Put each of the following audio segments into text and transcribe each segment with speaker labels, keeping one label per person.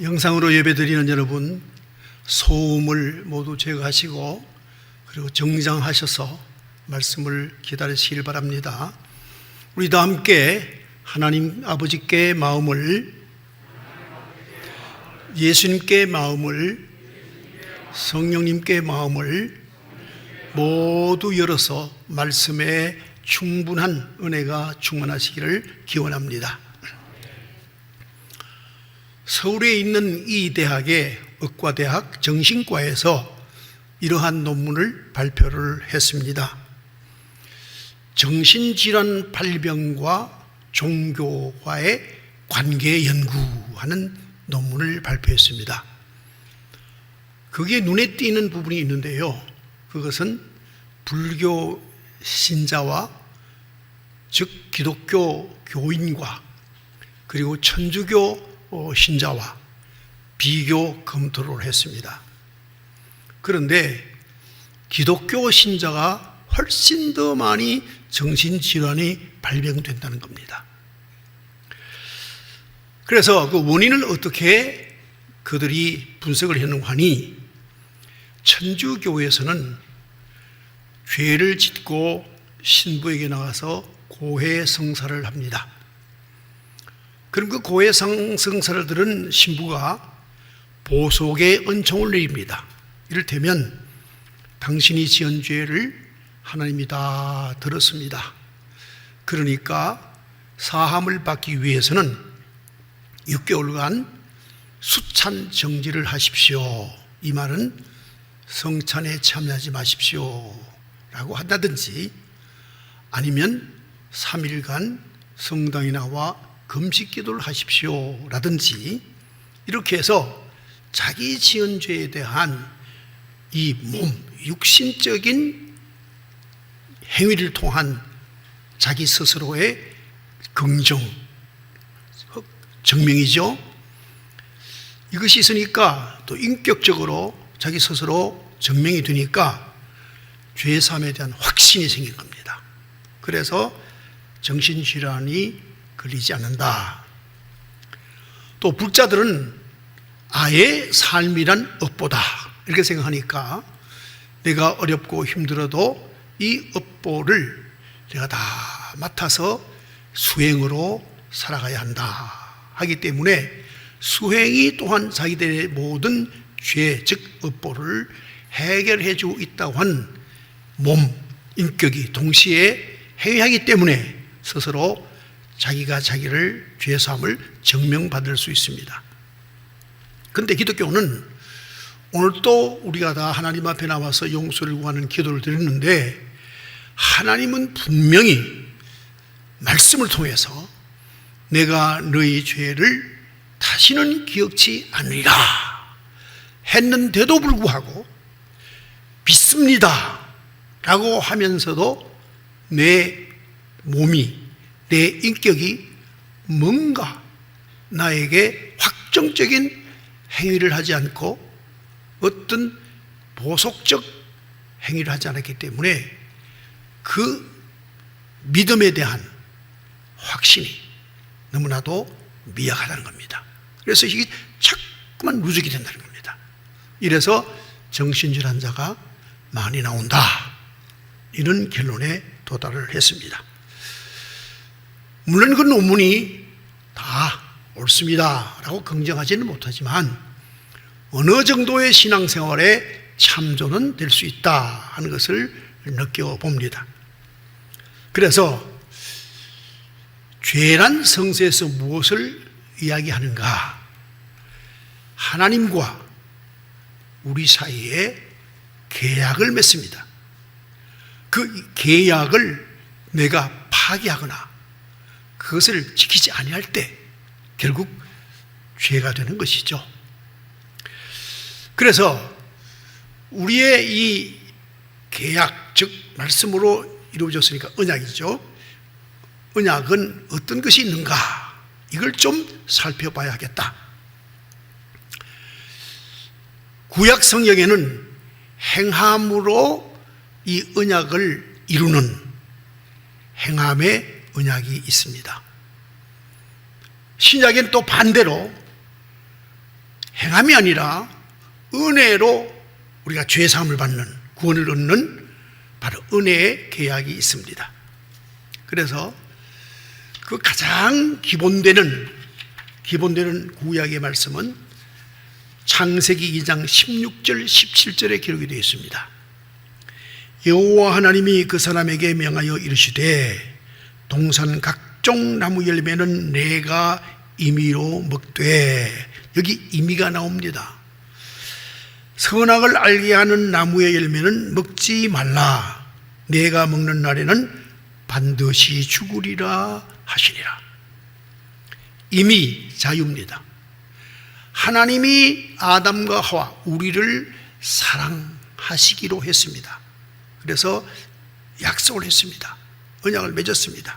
Speaker 1: 영상으로 예배드리는 여러분, 소음을 모두 제거하시고 그리고 정장하셔서 말씀을 기다리시길 바랍니다. 우리 다 함께 하나님 아버지께 마음을, 예수님께 마음을, 성령님께 마음을 모두 열어서 말씀에 충분한 은혜가 충만하시기를 기원합니다. 서울에 있는 이 대학의 의과대학 정신과에서 이러한 논문을 발표를 했습니다. 정신질환 발병과 종교와의 관계 연구하는 논문을 발표했습니다. 그게 눈에 띄는 부분이 있는데요. 그것은 불교 신자와, 즉 기독교 교인과 그리고 천주교 신자와 비교 검토를 했습니다. 그런데 기독교 신자가 훨씬 더 많이 정신질환이 발병된다는 겁니다. 그래서 그 원인을 어떻게 그들이 분석을 했는가 하니, 천주교에서는 죄를 짓고 신부에게 나가서 고해성사를 합니다. 그럼 그 고해성사를 들은 신부가 보석의 은총을 내립니다. 이를테면 당신이 지은 죄를 하나님이 다 들었습니다. 그러니까 사함을 받기 위해서는 6개월간 수찬 정지를 하십시오. 이 말은 성찬에 참여하지 마십시오 라고 한다든지, 아니면 3일간 성당에 나와 금식 기도를 하십시오 라든지, 이렇게 해서 자기 지은 죄에 대한 이 육신적인 행위를 통한 자기 스스로의 긍정, 증명이죠. 이것이 있으니까 또 인격적으로 자기 스스로 증명이 되니까 죄사함에 대한 확신이 생긴 겁니다. 그래서 정신질환이 걸리지 않는다. 또 불자들은 아예 삶이란 업보다 이렇게 생각하니까 내가 어렵고 힘들어도 이 업보를 내가 다 맡아서 수행으로 살아가야 한다 하기 때문에 수행이 또한 자기들의 모든 죄, 즉 업보를 해결해 주고 있다고 한 인격이 동시에 행위하기 때문에 스스로 자기가 자기를 죄사함을 증명받을 수 있습니다. 그런데 기독교는 오늘 또 우리가 다 하나님 앞에 나와서 용서를 구하는 기도를 드렸는데, 하나님은 분명히 말씀을 통해서 내가 너희 죄를 다시는 기억지 않으리라 했는데도 불구하고 믿습니다 라고 하면서도 내 몸이, 내 인격이 뭔가 나에게 확정적인 행위를 하지 않고 어떤 보속적 행위를 하지 않았기 때문에 그 믿음에 대한 확신이 너무나도 미약하다는 겁니다. 그래서 이게 자꾸만 누적이 된다는 겁니다. 이래서 정신질환자가 많이 나온다, 이런 결론에 도달을 했습니다. 물론 그 논문이 다 옳습니다 라고 긍정하지는 못하지만 어느 정도의 신앙생활에 참조는 될 수 있다 하는 것을 느껴봅니다. 그래서 죄란 성서에서 무엇을 이야기하는가? 하나님과 우리 사이에 계약을 맺습니다. 그 계약을 내가 파기하거나 그것을 지키지 아니할 때 결국 죄가 되는 것이죠. 그래서 우리의 이 계약, 즉 말씀으로 이루어졌으니까 언약이죠. 언약은 어떤 것이 있는가? 이걸 좀 살펴봐야 하겠다. 구약 성경에는 행함으로 이 언약을 이루는 행함의 언약이 있습니다. 신약에는 또 반대로 행함이 아니라 은혜로 우리가 죄사함을 받는, 구원을 얻는 바로 은혜의 계약이 있습니다. 그래서 그 가장 기본되는 구약의 말씀은 창세기 2장 16절 17절에 기록이 되어 있습니다. 여호와 하나님이 그 사람에게 명하여 이르시되 동산 각종 나무 열매는 내가 임의로 먹되, 여기 임의가 나옵니다. 선악을 알게 하는 나무의 열매는 먹지 말라. 내가 먹는 날에는 반드시 죽으리라 하시니라. 임의, 자유입니다. 하나님이 아담과 하와, 우리를 사랑하시기로 했습니다. 그래서 약속을 했습니다. 언약을 맺었습니다.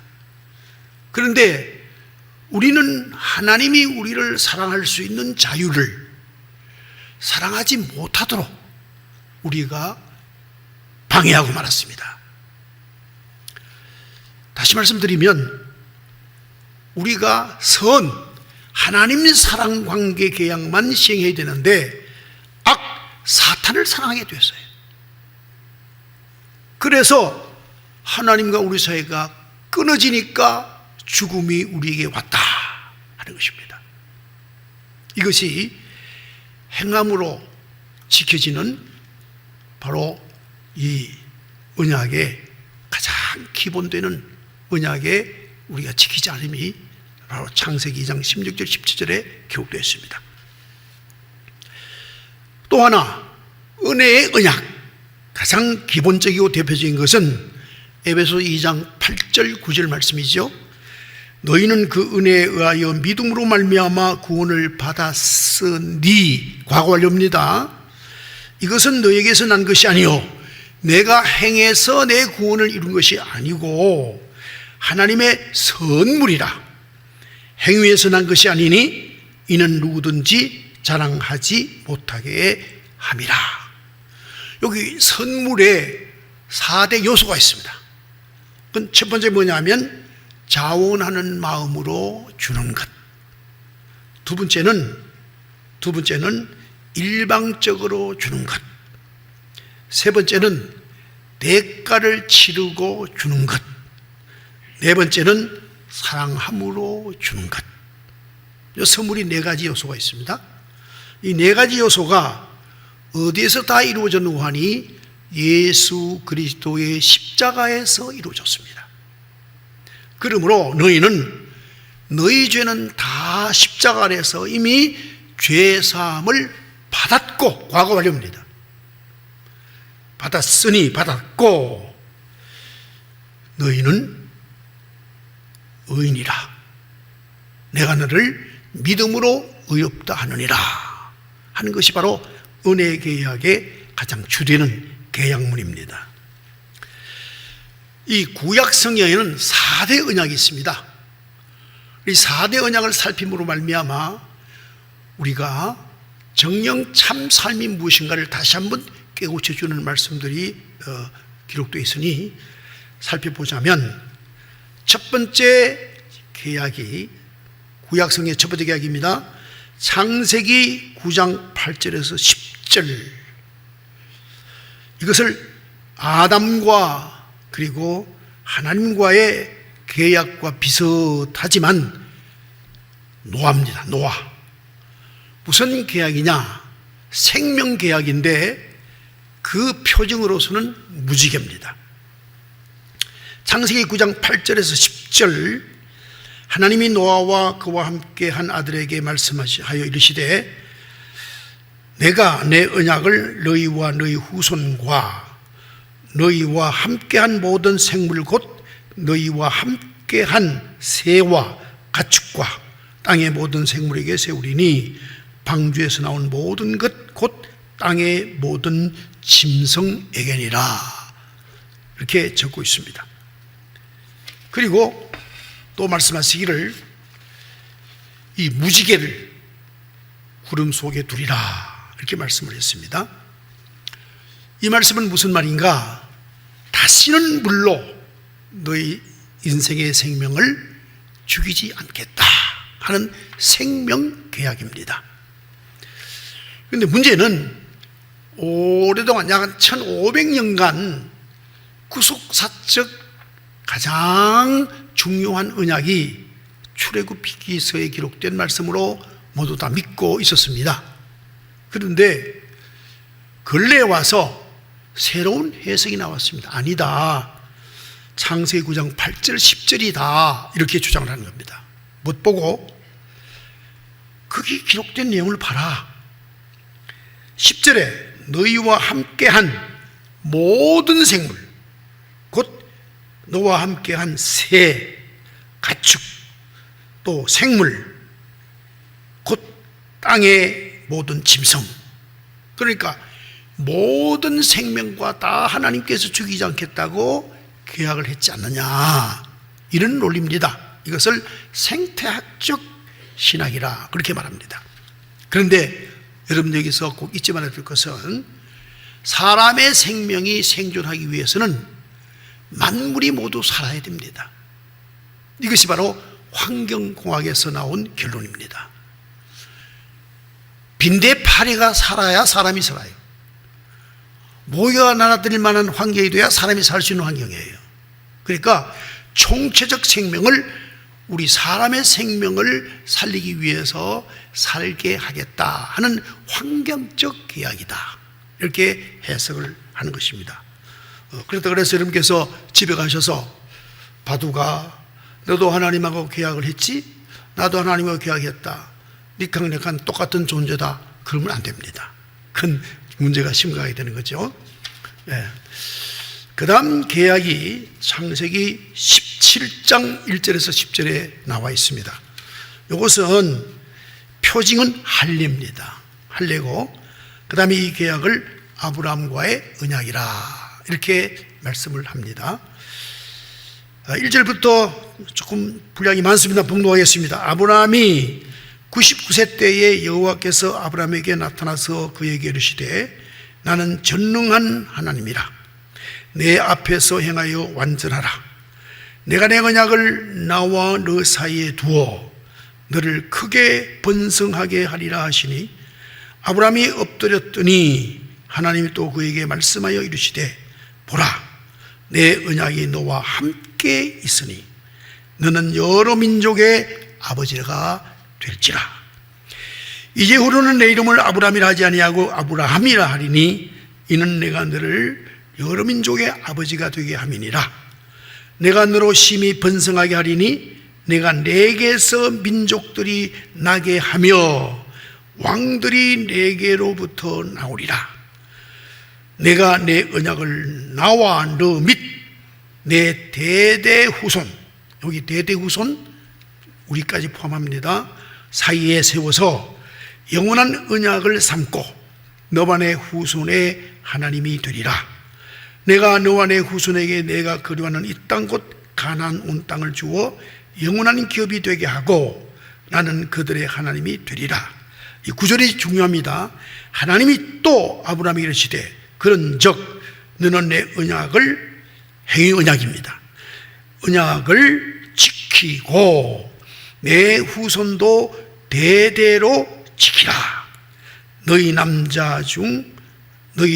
Speaker 1: 그런데 우리는 하나님이 우리를 사랑할 수 있는 자유를 사랑하지 못하도록 우리가 방해하고 말았습니다. 다시 말씀드리면 우리가 하나님 사랑 관계 계약만 시행해야 되는데 사탄을 사랑하게 되었어요. 그래서 하나님과 우리 사이가 끊어지니까 죽음이 우리에게 왔다 하는 것입니다. 이것이 행함으로 지켜지는 바로 이 언약의 가장 기본되는 언약에 우리가 지키지 않음이 바로 창세기 2장 16절 17절에 기록되어 있습니다. 또 하나, 은혜의 언약, 가장 기본적이고 대표적인 것은 에베소 2장 8절 9절 말씀이죠. 너희는 그 은혜에 의하여 믿음으로 말미암아 구원을 받았으니, 과거 완료입니다. 이것은 너에게서 난 것이 아니요 내가 행해서 내 구원을 이룬 것이 아니고 하나님의 선물이라. 행위에서 난 것이 아니니 이는 누구든지 자랑하지 못하게 함이라. 여기 선물에 4대 요소가 있습니다. 그건 첫 번째 뭐냐면 자원하는 마음으로 주는 것. 두 번째는 일방적으로 주는 것. 세 번째는 대가를 치르고 주는 것. 네 번째는 사랑함으로 주는 것. 이 선물이 4가지 요소가 있습니다. 이 4가지 요소가 어디에서 다 이루어졌는가 하니 예수 그리스도의 십자가에서 이루어졌습니다. 그러므로 너희는 너희 죄는 다 십자가 안에서 이미 죄사함을 받았고, 과거 완료입니다. 받았고 너희는 의인이라. 내가 너를 믿음으로 의롭다 하느니라 하는 것이 바로 은혜의 계약의 가장 주되는 계약문입니다. 이 구약 성경에는 4대 언약이 있습니다. 이 4대 언약을 살핌으로 말미암아 우리가 정령 참 삶이 무엇인가를 다시 한번 깨우쳐주는 말씀들이 기록되어 있으니 살펴보자면, 첫 번째 계약이 구약 성경의 첫 번째 계약입니다. 창세기 9장 8절에서 10절. 이것을 아담과 그리고 하나님과의 계약과 비슷하지만 노아입니다. 노아. 무슨 계약이냐? 생명 계약인데 그 표징으로서는 무지개입니다. 창세기 9장 8절에서 10절, 하나님이 노아와 그와 함께 한 아들에게 말씀하여 이르시되 내가 내 언약을 너희와 너희 후손과 너희와 함께한 모든 생물 곧 너희와 함께한 새와 가축과 땅의 모든 생물에게 세우리니 방주에서 나온 모든 것 곧 땅의 모든 짐승에게니라. 이렇게 적고 있습니다. 그리고 또 말씀하시기를 이 무지개를 구름 속에 두리라 이렇게 말씀을 했습니다. 이 말씀은 무슨 말인가? 다시는 물로 너희 인생의 생명을 죽이지 않겠다 하는 생명 계약입니다. 그런데 문제는 오랫동안 약 1500년간 구속사적 가장 중요한 언약이 출애굽기서에 기록된 말씀으로 모두 다 믿고 있었습니다. 그런데 근래에 와서 새로운 해석이 나왔습니다. 아니다, 창세기 9장 8절 10절이다 이렇게 주장을 하는 겁니다. 못 보고 거기 기록된 내용을 봐라. 10절에 너희와 함께한 모든 생물, 곧 너와 함께한 새, 가축, 또 생물, 곧 땅의 모든 짐승, 그러니까 모든 생명과 다 하나님께서 죽이지 않겠다고 계약을 했지 않느냐, 이런 논리입니다. 이것을 생태학적 신학이라 그렇게 말합니다. 그런데 여러분 여기서 꼭 잊지 말아야 될 것은 사람의 생명이 생존하기 위해서는 만물이 모두 살아야 됩니다. 이것이 바로 환경공학에서 나온 결론입니다. 빈대 파리가 살아야 사람이 살아요. 모여가 날아다닐 만한 환경이 돼야 사람이 살 수 있는 환경이에요. 그러니까 총체적 생명을, 우리 사람의 생명을 살리기 위해서 살게 하겠다 하는 환경적 계약이다, 이렇게 해석을 하는 것입니다. 그래서 여러분께서 집에 가셔서 바두가 너도 하나님하고 계약을 했지? 나도 하나님하고 계약했다, 니캉니캉 똑같은 존재다, 그러면 안 됩니다. 큰 문제가 심각하게 되는 거죠. 그 다음 계약이 창세기 17장 1절에서 10절에 나와 있습니다. 이것은 표징은 할례입니다. 할례고, 그 다음에 이 계약을 아브라함과의 언약이라 이렇게 말씀을 합니다. 1절부터 조금 분량이 많습니다. 봉독하겠습니다. 아브라함이 99세 때에 여호와께서 아브라함에게 나타나서 그에게 이르시되 나는 전능한 하나님이라. 내 앞에서 행하여 완전하라. 내가 내 언약을 나와 너 사이에 두어 너를 크게 번성하게 하리라 하시니 아브라함이 엎드렸더니 하나님이 또 그에게 말씀하여 이르시되 보라, 내 언약이 너와 함께 있으니 너는 여러 민족의 아버지가 될지라. 이제후로는 내 이름을 아브라함이라 하지 아니하고 아브라함이라 하리니 이는 내가 너를 여러 민족의 아버지가 되게 함이니라. 내가 너로 심히 번성하게 하리니 내가 내게서 민족들이 나게 하며 왕들이 내게로부터 나오리라. 내가 내 언약을 나와 너 및 내 대대 후손, 여기 대대 후손 우리까지 포함합니다, 사이에 세워서 영원한 언약을 삼고 너와 내 후손의 하나님이 되리라. 내가 너와 내 후손에게 내가 거류하는 이 땅 곧 가나안 온 땅을 주어 영원한 기업이 되게 하고 나는 그들의 하나님이 되리라. 이 구절이 중요합니다. 하나님이 또 아브라함에게 이르시되 그런즉 너는 내 언약을, 행위 언약입니다, 언약을 지키고 내 후손도 대대로 지키라. 너희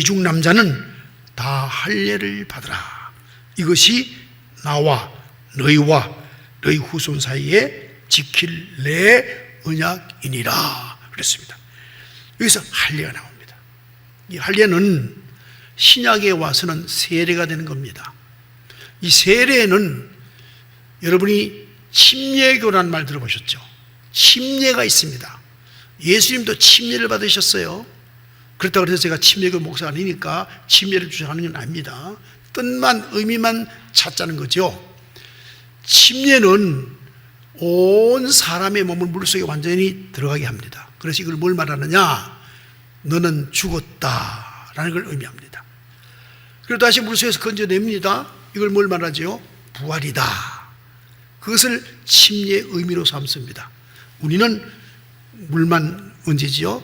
Speaker 1: 중 남자는 다 할례를 받으라. 이것이 나와 너희와 너희 후손 사이에 지킬 내 언약이니라 그랬습니다. 여기서 할례가 나옵니다. 이 할례는 신약에 와서는 세례가 되는 겁니다. 이 세례는 여러분이 침례교라는 말 들어보셨죠? 침례가 있습니다. 예수님도 침례를 받으셨어요. 그렇다고 해서 제가 침례교 목사가 아니니까 침례를 주장하는 건 아닙니다. 뜻만, 의미만 찾자는 거죠. 침례는 온 사람의 몸을 물속에 완전히 들어가게 합니다. 그래서 이걸 뭘 말하느냐? 너는 죽었다라는 걸 의미합니다. 그리고 다시 물속에서 건져냅니다. 이걸 뭘 말하죠? 부활이다. 그것을 침례의 의미로 삼습니다. 우리는 물만 얹지요,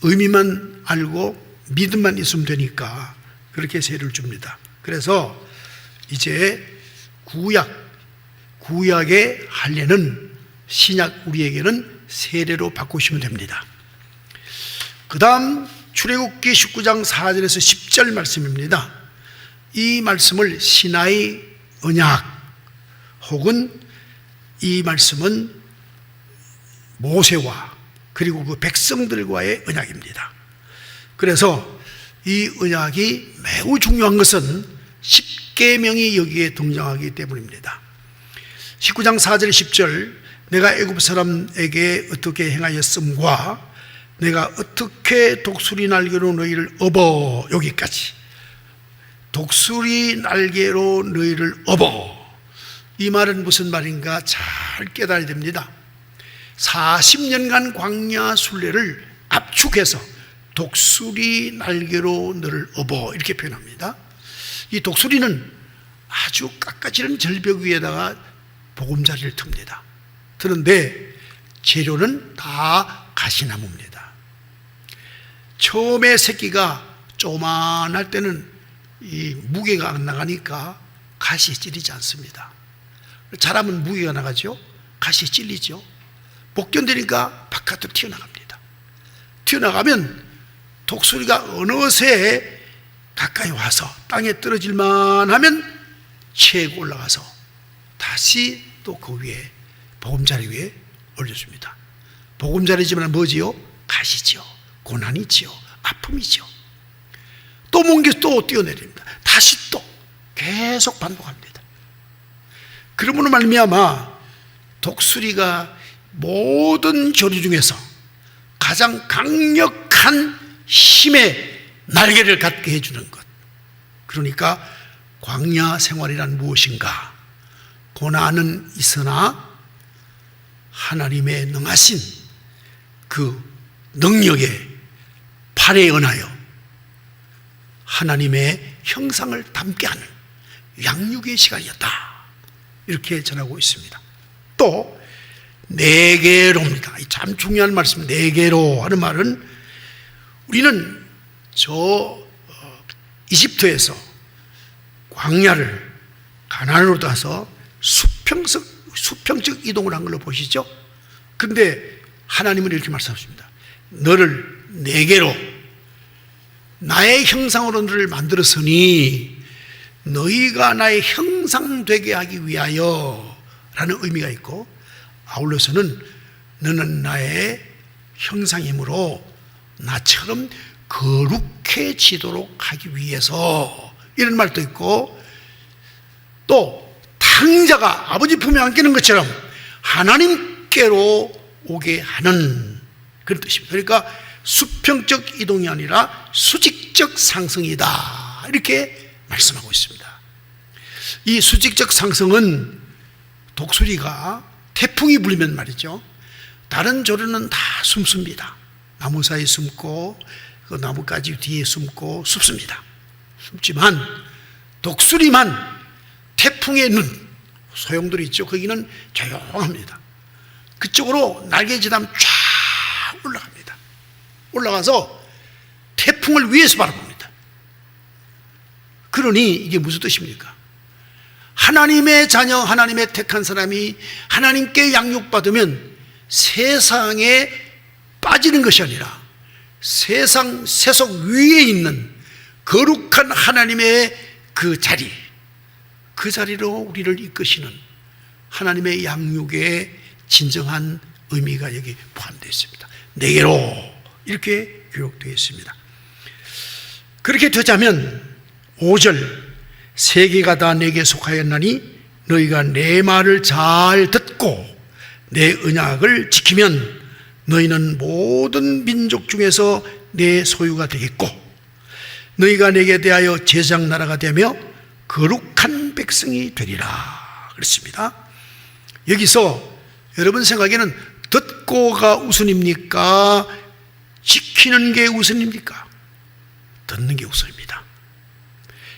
Speaker 1: 의미만 알고 믿음만 있으면 되니까 그렇게 세례를 줍니다. 그래서 이제 구약의 할례는 신약 우리에게는 세례로 바꾸시면 됩니다. 그 다음 출애굽기 19장 4절에서 10절 말씀입니다. 이 말씀을 신하의 언약, 혹은 이 말씀은 모세와 그리고 그 백성들과의 언약입니다. 그래서 이 언약이 매우 중요한 것은 십계명이 여기에 등장하기 때문입니다. 19장 4절 10절, 내가 애굽 사람에게 어떻게 행하였음과 내가 어떻게 독수리 날개로 너희를 업어, 여기까지. 독수리 날개로 너희를 업어, 이 말은 무슨 말인가 잘 깨달아야 됩니다. 40년간 광야 순례를 압축해서 독수리 날개로 너를 업어, 이렇게 표현합니다. 이 독수리는 아주 깎아지른 절벽 위에다가 보금자리를 틉니다. 그런데 재료는 다 가시나무입니다. 처음에 새끼가 조만할 때는 이 무게가 안 나가니까 가시에 찔리지 않습니다. 자라면 무게가 나가죠. 가시에 찔리죠. 못 견디니까 바깥으로 튀어나갑니다. 튀어나가면 독수리가 어느새 가까이 와서 땅에 떨어질만 하면 치고 올라가서 다시 또 그 위에 보금자리 위에 올려줍니다. 보금자리지만 뭐지요? 가시지요. 고난이지요. 아픔이지요. 또 뭉개서 또 뛰어내립니다. 다시 또 계속 반복합니다. 그러므로 말미암아 독수리가 모든 조류 중에서 가장 강력한 힘의 날개를 갖게 해주는 것, 그러니까 광야 생활이란 무엇인가? 고난은 있으나 하나님의 능하신 그 능력에 팔에恩하여 하나님의 형상을 담게 하는 양육의 시간이었다, 이렇게 전하고 있습니다. 또 네개로입니다. 참 중요한 말씀. 네개로 하는 말은, 우리는 이집트에서 광야를 가나안으로 가서 수평적 이동을 한 걸로 보시죠. 그런데 하나님은 이렇게 말씀하십니다. 너를 네개로 나의 형상으로 너를 만들었으니 너희가 나의 형상 되게 하기 위하여 라는 의미가 있고, 아울러서는 너는 나의 형상이므로 나처럼 거룩해지도록 하기 위해서, 이런 말도 있고, 또 탕자가 아버지 품에 안기는 것처럼 하나님께로 오게 하는 그런 뜻입니다. 그러니까 수평적 이동이 아니라 수직적 상승이다, 이렇게 말씀하고 있습니다. 이 수직적 상승은 독수리가 태풍이 불면 말이죠, 다른 조류는 다 숨습니다. 나무 사이에 숨고 그 나뭇가지 뒤에 숨고 숨습니다. 숨지만 독수리만 태풍의 눈, 소용돌이 있죠. 거기는 조용합니다. 그쪽으로 날개짓하면 쫙 올라갑니다. 올라가서 태풍을 위에서 바라봅니다. 그러니 이게 무슨 뜻입니까? 하나님의 자녀, 하나님의 택한 사람이 하나님께 양육받으면 세상에 빠지는 것이 아니라 세상 세속 위에 있는 거룩한 하나님의 그 자리, 그 자리로 우리를 이끄시는 하나님의 양육의 진정한 의미가 여기 포함되어 있습니다. 네개로 이렇게 기록되어 있습니다. 그렇게 되자면 5절, 세계가 다 내게 속하였나니 너희가 내 말을 잘 듣고 내 언약을 지키면 너희는 모든 민족 중에서 내 소유가 되겠고 너희가 내게 대하여 제장 나라가 되며 거룩한 백성이 되리라 그랬습니다. 여기서 여러분 생각에는 듣고가 우선입니까? 지키는 게 우선입니까? 듣는 게 우선입니다.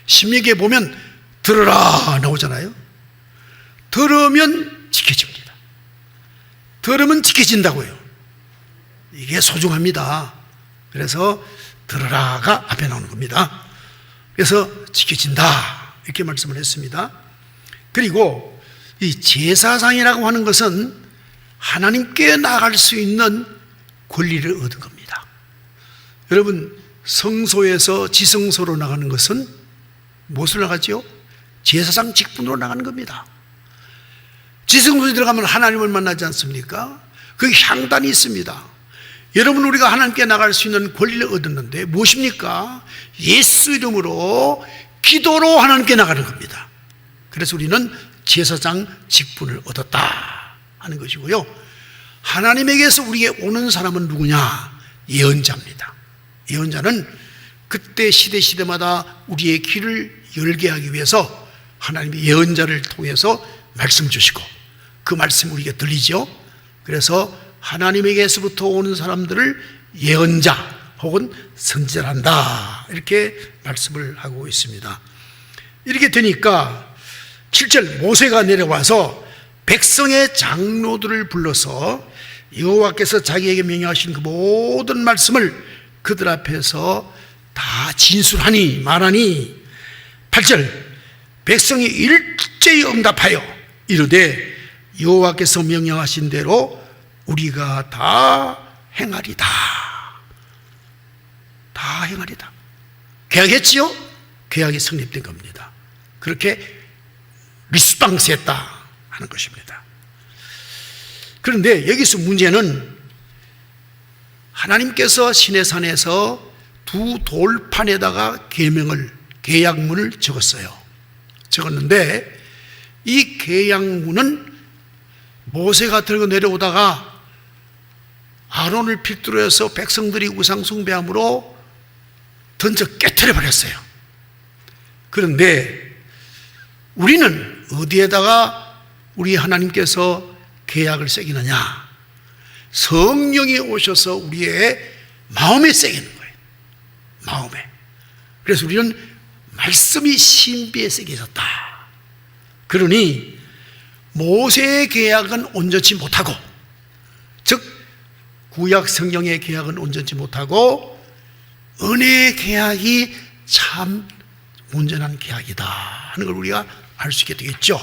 Speaker 1: 신명기에 보면 들으라 나오잖아요. 들으면 지켜집니다. 들으면 지켜진다고요. 이게 소중합니다. 그래서 들으라가 앞에 나오는 겁니다. 그래서 지켜진다 이렇게 말씀을 했습니다. 그리고 이 제사장이라고 하는 것은 하나님께 나아갈 수 있는 권리를 얻은 겁니다. 여러분, 성소에서 지성소로 나가는 것은 무엇으로 나가죠? 제사장 직분으로 나가는 겁니다. 지성소에 들어가면 하나님을 만나지 않습니까? 그 향단이 있습니다. 여러분, 우리가 하나님께 나갈 수 있는 권리를 얻었는데 무엇입니까? 예수 이름으로 기도로 하나님께 나가는 겁니다. 그래서 우리는 제사장 직분을 얻었다 하는 것이고요. 하나님에게서 우리에게 오는 사람은 누구냐? 예언자입니다. 예언자는 그때 시대마다 우리의 길을 열게 하기 위해서 하나님이 예언자를 통해서 말씀 주시고 그 말씀이 우리에게 들리죠. 그래서 하나님에게서부터 오는 사람들을 예언자 혹은 선지자란다, 이렇게 말씀을 하고 있습니다. 이렇게 되니까 7절, 모세가 내려와서 백성의 장로들을 불러서 여호와께서 자기에게 명령하신 그 모든 말씀을 그들 앞에서 다 진술하니 말하니 8절, 백성이 일제히 응답하여 이르되 여호와께서 명령하신 대로 우리가 다 행하리다. 다 행하리다. 계약했지요? 계약이 성립된 겁니다. 그렇게 리스방스했다 하는 것입니다. 그런데 여기서 문제는 하나님께서 시내산에서 두 돌판에다가 계약문을 적었어요. 적었는데 이 계약문은 모세가 들고 내려오다가 아론을 필두로 해서 백성들이 우상 숭배함으로 던져 깨트려 버렸어요. 그런데 우리는 어디에다가 우리 하나님께서 계약을 새기느냐? 성령이 오셔서 우리의 마음에 새기는 거예요. 마음에. 그래서 우리는 말씀이 신비에 새겨졌다. 그러니 모세의 계약은 온전치 못하고, 즉 구약 성경의 계약은 온전치 못하고 은혜의 계약이 참 온전한 계약이다 하는 걸 우리가 알 수 있게 되겠죠.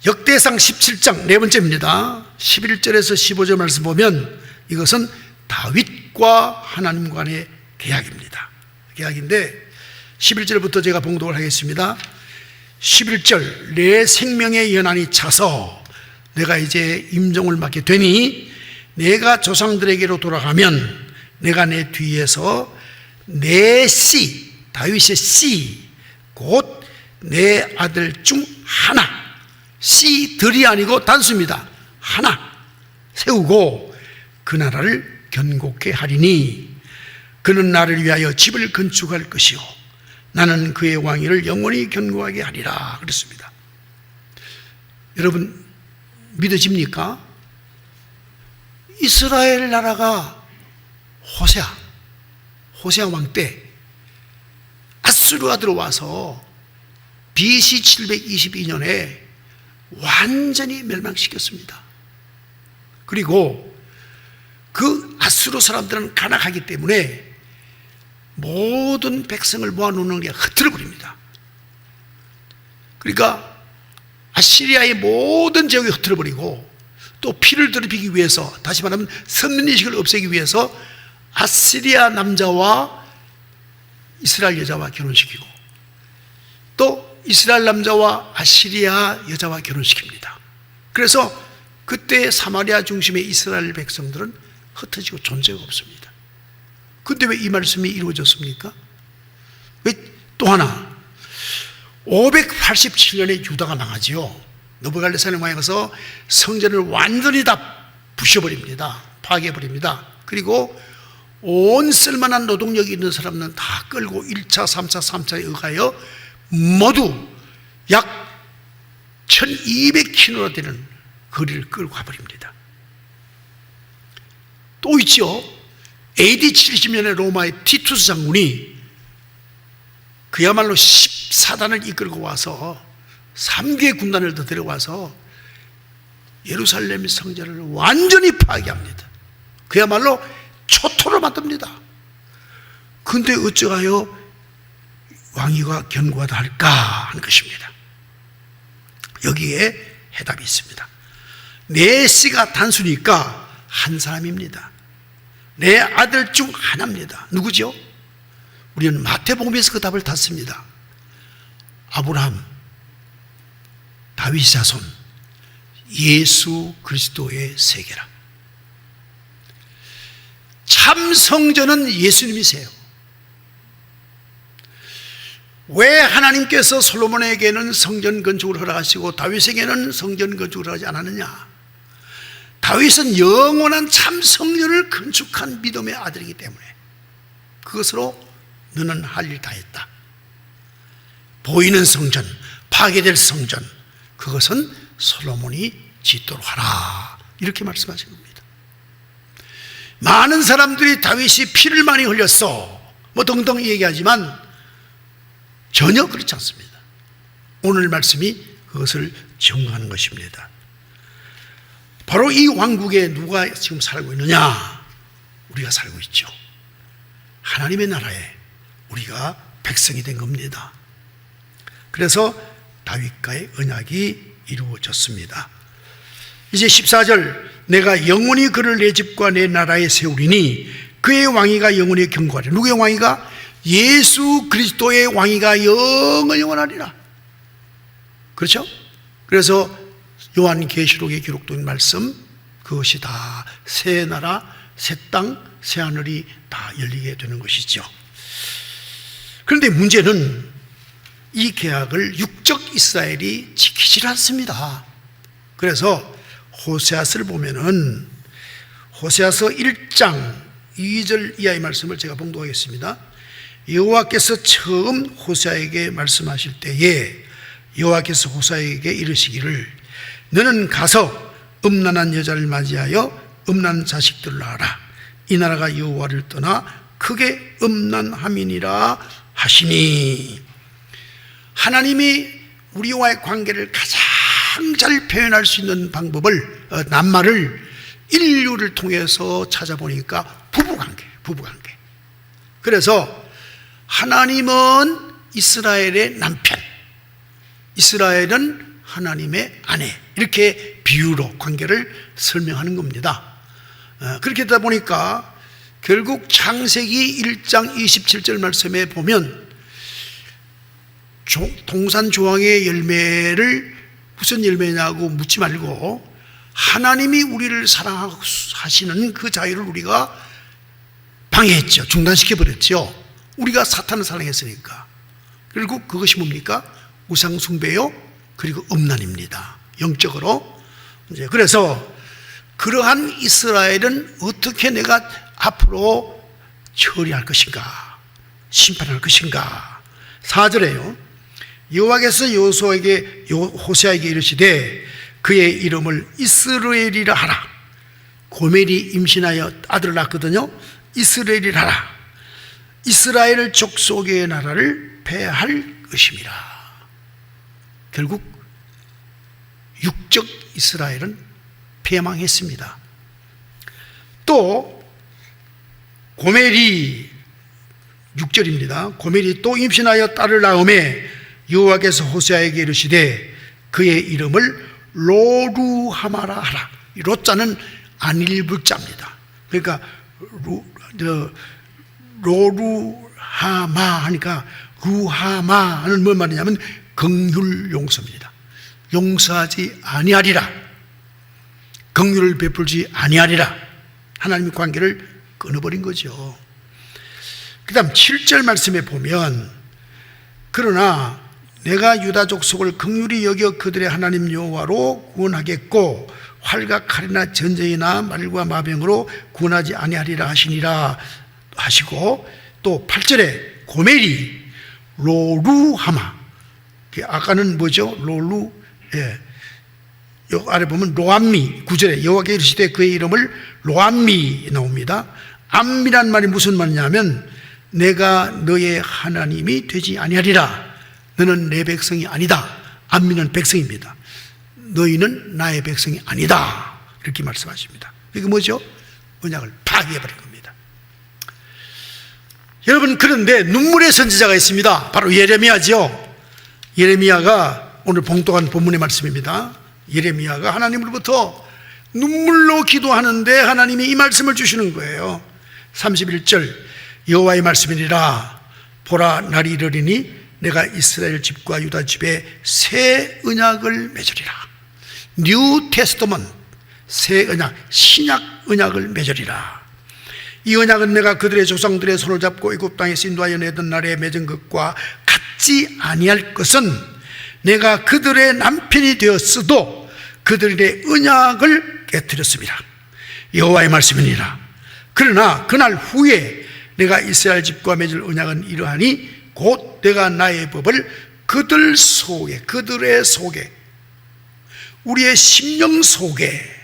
Speaker 1: 역대상 17장 네 번째입니다. 11절에서 15절 말씀 보면 이것은 다윗과 하나님 간의 계약입니다. 계약인데 11절부터 제가 봉독을 하겠습니다. 11절, 내 생명의 연한이 차서 내가 이제 임종을 맡게 되니 내가 조상들에게로 돌아가면 내가 내 뒤에서 내 씨, 다윗의 씨, 곧 내 아들 중 하나, 씨들이 아니고 단수입니다. 하나 세우고 그 나라를 견고케 하리니 그는 나를 위하여 집을 건축할 것이요 나는 그의 왕위를 영원히 견고하게 하리라 그랬습니다. 여러분 믿어집니까? 이스라엘 나라가 호세아 왕 때 아수르가 들어와서 BC 722년에 완전히 멸망시켰습니다. 그리고 그 아수르 사람들은 간악하기 때문에 모든 백성을 모아놓는 게 흐트러버립니다. 그러니까 아시리아의 모든 지역이 흐트러버리고 또 피를 더럽히기 위해서, 다시 말하면 선민의식을 없애기 위해서 아시리아 남자와 이스라엘 여자와 결혼시키고 또 이스라엘 남자와 아시리아 여자와 결혼시킵니다. 그래서 그때 사마리아 중심의 이스라엘 백성들은 흩어지고 존재가 없습니다. 그런데 왜 이 말씀이 이루어졌습니까? 왜 또 하나 587년에 유다가 망하지요. 느부갓네살 왕이 가서 성전을 완전히 다 부셔버립니다. 파괴해버립니다. 그리고 온 쓸만한 노동력이 있는 사람은 다 끌고 1차, 3차, 3차에 의하여 모두 약 1200km나 되는 거리를 끌고 가버립니다. 또 있죠. AD 70년에 로마의 티투스 장군이 그야말로 14단을 이끌고 와서 3개의 군단을 더 데려와서 예루살렘 성전을 완전히 파괴합니다. 그야말로 초토로 만듭니다. 그런데 어쩌하여 왕위가 견고하다 할까 하는 것입니다. 여기에 해답이 있습니다. 내 씨가 단수니까 한 사람입니다. 내 아들 중 하나입니다. 누구죠? 우리는 마태복음에서 그 답을 탔습니다. 아브라함, 다윗 자손, 예수 그리스도의 세계라. 참 성전은 예수님이세요. 왜 하나님께서 솔로몬에게는 성전 건축을 허락하시고 다윗에게는 성전 건축을 허락하지 않았느냐? 다윗은 영원한 참 성전을 건축한 믿음의 아들이기 때문에 그것으로 너는 할 일 다 했다. 보이는 성전, 파괴될 성전, 그것은 솔로몬이 짓도록 하라, 이렇게 말씀하신 겁니다. 많은 사람들이 다윗이 피를 많이 흘렸어 뭐 등등 얘기하지만 전혀 그렇지 않습니다. 오늘 말씀이 그것을 증거하는 것입니다. 바로 이 왕국에 누가 지금 살고 있느냐? 우리가 살고 있죠. 하나님의 나라에 우리가 백성이 된 겁니다. 그래서 다윗과의 언약이 이루어졌습니다. 이제 14절, 내가 영원히 그를 내 집과 내 나라에 세우리니 그의 왕위가 영원히 견고하리라. 누구의 왕위가? 예수 그리스도의 왕위가 영원하리라. 그렇죠? 그래서 요한계시록에 기록된 말씀, 그것이 다 새 나라, 새 땅, 새 하늘이 다 열리게 되는 것이죠. 그런데 문제는 이 계약을 육적 이스라엘이 지키지 않습니다. 그래서 호세아서를 보면은 호세아서 1장 2절 이하의 말씀을 제가 봉독하겠습니다. 여호와께서 처음 호세아에게 말씀하실 때에 여호와께서 호세아에게 이르시기를 너는 가서 음란한 여자를 맞이하여 음란한 자식들을 낳아라. 이 나라가 여호와를 떠나 크게 음란함이니라 하시니, 하나님이 우리와의 관계를 가장 잘 표현할 수 있는 방법을, 낱말을 인류를 통해서 찾아보니까 부부관계. 그래서 하나님은 이스라엘의 남편, 이스라엘은 하나님의 아내, 이렇게 비유로 관계를 설명하는 겁니다. 그렇게 되다 보니까 결국 창세기 1장 27절 말씀에 보면 동산조항의 열매를 무슨 열매냐고 묻지 말고 하나님이 우리를 사랑하시는 그 자유를 우리가 방해했죠. 중단시켜버렸죠. 우리가 사탄을 사랑했으니까. 결국 그것이 뭡니까? 우상숭배요, 그리고 음란입니다. 영적으로. 이제 그래서 그러한 이스라엘은 어떻게 내가 앞으로 처리할 것인가, 심판할 것인가. 4절에요. 여호와께서 호세아에게 이르시되 그의 이름을 이스라엘이라 하라. 고멜이 임신하여 아들을 낳거든요. 이스라엘이라 하라. 이스라엘 족속의 나라를 폐할 것임이라. 결국 육적 이스라엘은 폐망했습니다. 또 고멜이 6절입니다. 고멜이 또 임신하여 딸을 낳음에 여호와께서 호세아에게 이르시되 그의 이름을 로루하마라 하라. 이 로자는 안일불자입니다. 그러니까 로루하마 하니까 루하마는 뭔 말이냐면 긍휼 용서입니다. 용서하지 아니하리라, 긍휼을 베풀지 아니하리라. 하나님의 관계를 끊어버린 거죠. 그 다음 7절 말씀에 보면 그러나 내가 유다 족속을 긍휼히 여겨 그들의 하나님 여호와로 구원하겠고 활과 칼이나 전쟁이나 말과 마병으로 구원하지 아니하리라 하시니라 하시고, 또 8절에 고멜이 로루하마, 아까는 뭐죠? 로루, 요 아래 보면 로암미, 9절에 여호와께 이르시되 그의 이름을 로암미 나옵니다. 암미란 말이 무슨 말이냐면 내가 너의 하나님이 되지 아니하리라. 너는 내 백성이 아니다. 암미는 백성입니다. 너희는 나의 백성이 아니다. 이렇게 말씀하십니다. 이게 뭐죠? 언약을 파괴해버린 겁니다. 여러분, 그런데 눈물의 선지자가 있습니다. 바로 예레미야죠. 예레미야가 오늘 봉독한 본문의 말씀입니다. 예레미야가 하나님으로부터 눈물로 기도하는데 하나님이 이 말씀을 주시는 거예요. 31절 여호와의 말씀이니라. 보라, 날이 이르리니 내가 이스라엘 집과 유다 집에 새 언약을 맺으리라. 뉴 테스터먼트, 새 언약, 신약 언약을 맺으리라. 이 언약은 내가 그들의 조상들의 손을 잡고 애굽 땅에서 인도하여 내던 날에 맺은 것과 같지 아니할 것은 내가 그들의 남편이 되었어도 그들의 언약을 깨뜨렸습니다. 여호와의 말씀이니라. 그러나 그날 후에 내가 이스라엘 집과 맺을 언약은 이러하니 곧 내가 나의 법을 그들 속에, 그들의 속에, 우리의 심령 속에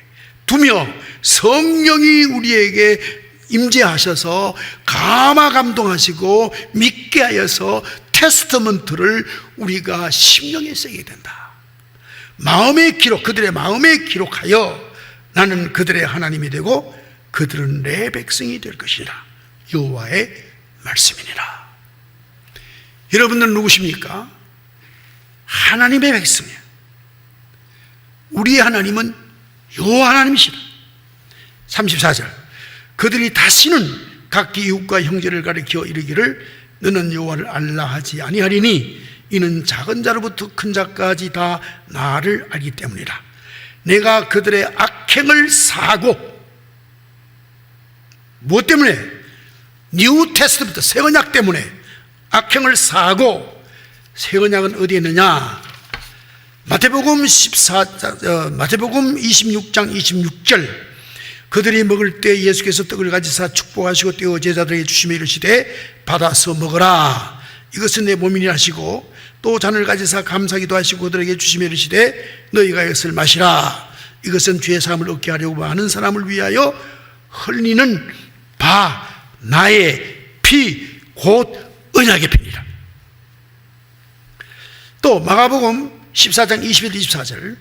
Speaker 1: 두며 성령이 우리에게 임재하셔서 감화 감동하시고 믿게 하여서 테스트먼트를 우리가 심령에 새기게 된다. 마음에 기록, 그들의 마음에 기록하여 나는 그들의 하나님이 되고 그들은 내 백성이 될 것이라. 여호와의 말씀이니라. 여러분들은 누구십니까? 하나님의 백성이에요. 우리의 하나님은 여호와 하나님이시라. 34절 그들이 다시는 각기 이웃과 형제를 가리켜 이르기를 너는 여호와를 알라 하지 아니하리니 이는 작은 자로부터 큰 자까지 다 나를 알기 때문이라. 내가 그들의 악행을 사하고, 무엇 때문에? 뉴 테스트먼트, 새 언약 때문에 악행을 사하고. 새 언약은 어디에 있느냐? 마태복음 26장 26절 그들이 먹을 때 예수께서 떡을 가지사 축복하시고 떼어 제자들에게 주시며 이르시되 받아서 먹어라, 이것은 내 몸이니 하시고 또 잔을 가지사 감사기도 하시고 그들에게 주시며 이르시되 너희가 이것을 마시라, 이것은 죄 사함을 얻게 하려고 많은 사람을 위하여 흘리는 바 나의 피 곧 언약의 피니라. 또 마가복음 14장 21, 24절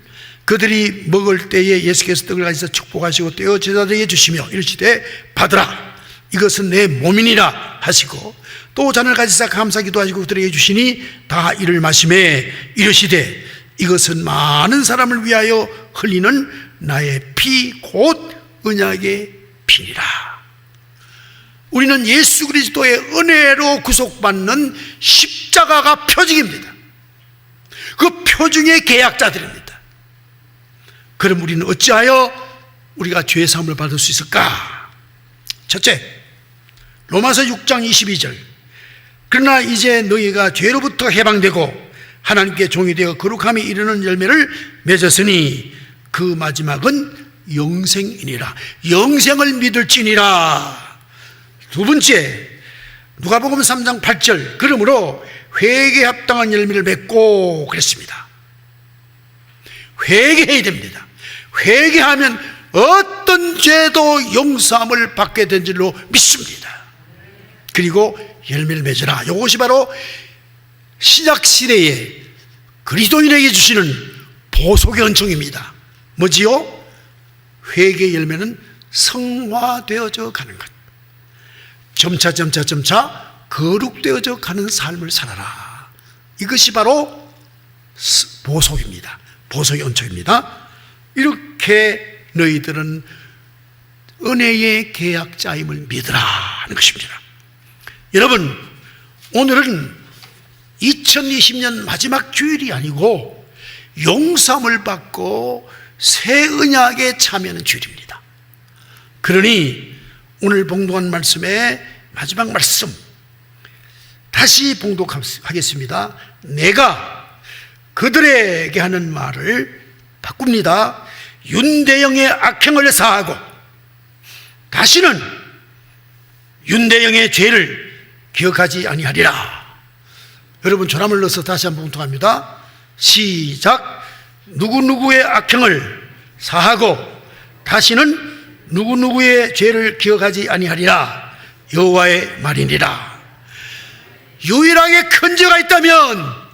Speaker 1: 그들이 먹을 때에 예수께서 떡을 가지사 축복하시고 떼어 제자들에게 주시며 이르시되 받으라, 이것은 내 몸이니라 하시고 또 잔을 가지사 감사기도 하시고 그들에게 주시니 다 이를 마시매 이르시되 이것은 많은 사람을 위하여 흘리는 나의 피 곧 언약의 피니라. 우리는 예수 그리스도의 은혜로 구속받는 십자가가 표징입니다. 그 표징의 계약자들입니다. 그럼 우리는 어찌하여 우리가 죄 사함을 받을 수 있을까? 첫째, 로마서 6장 22절 그러나 이제 너희가 죄로부터 해방되고 하나님께 종이 되어 거룩함에 이르는 열매를 맺었으니 그 마지막은 영생이니라. 영생을 믿을지니라. 두 번째, 누가복음 3장 8절 그러므로 회개에 합당한 열매를 맺고 그랬습니다. 회개해야 됩니다. 회개하면 어떤 죄도 용서함을 받게 된 줄로 믿습니다. 그리고 열매를 맺으라. 이것이 바로 신약시대에 그리스도인에게 주시는 보속의 은총입니다. 뭐지요? 회개의 열매는 성화되어져 가는 것, 점차 거룩되어져 가는 삶을 살아라. 이것이 바로 보속입니다. 보속의 은총입니다. 이렇게 너희들은 은혜의 계약자임을 믿으라 하는 것입니다. 여러분, 오늘은 2020년 마지막 주일이 아니고 용서함을 받고 새 언약에 참여하는 주일입니다. 그러니 오늘 봉독한 말씀의 마지막 말씀 다시 봉독하겠습니다. 내가 그들에게 하는 말을 바꿉니다. 윤대영의 악행을 사하고 다시는 윤대영의 죄를 기억하지 아니하리라. 여러분, 조람을 넣어서 다시 한번 봉독합니다. 시작. 누구누구의 악행을 사하고 다시는 누구누구의 죄를 기억하지 아니하리라. 여호와의 말이니라. 유일하게 큰 죄가 있다면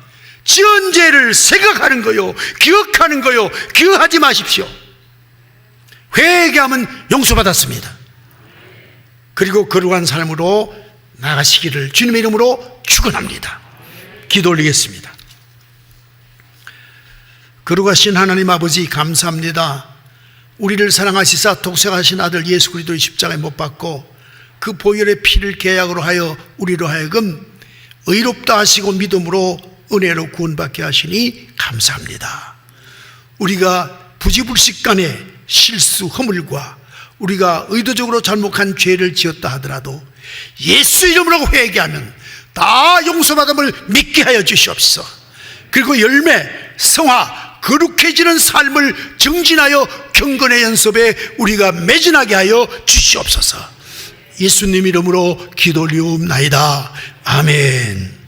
Speaker 1: 지은 죄를 생각하는 거요, 기억하는 거요. 기억하지 마십시오. 회개하면 용서받았습니다. 그리고 거룩한 삶으로 나가시기를 주님의 이름으로 축원합니다. 기도 올리겠습니다. 거룩하신 하나님 아버지, 감사합니다. 우리를 사랑하시사 독생하신 아들 예수 그리스도의 십자가에 못 박고 그 보혈의 피를 계약으로 하여 우리로 하여금 의롭다 하시고 믿음으로 은혜로 구원받게 하시니 감사합니다. 우리가 부지불식간에 실수, 허물과 우리가 의도적으로 잘못한 죄를 지었다 하더라도 예수 이름으로 회개하면 다 용서받음을 믿게 하여 주시옵소서. 그리고 열매, 성화, 거룩해지는 삶을 정진하여 경건의 연습에 우리가 매진하게 하여 주시옵소서. 예수님 이름으로 기도 올리옵나이다. 아멘.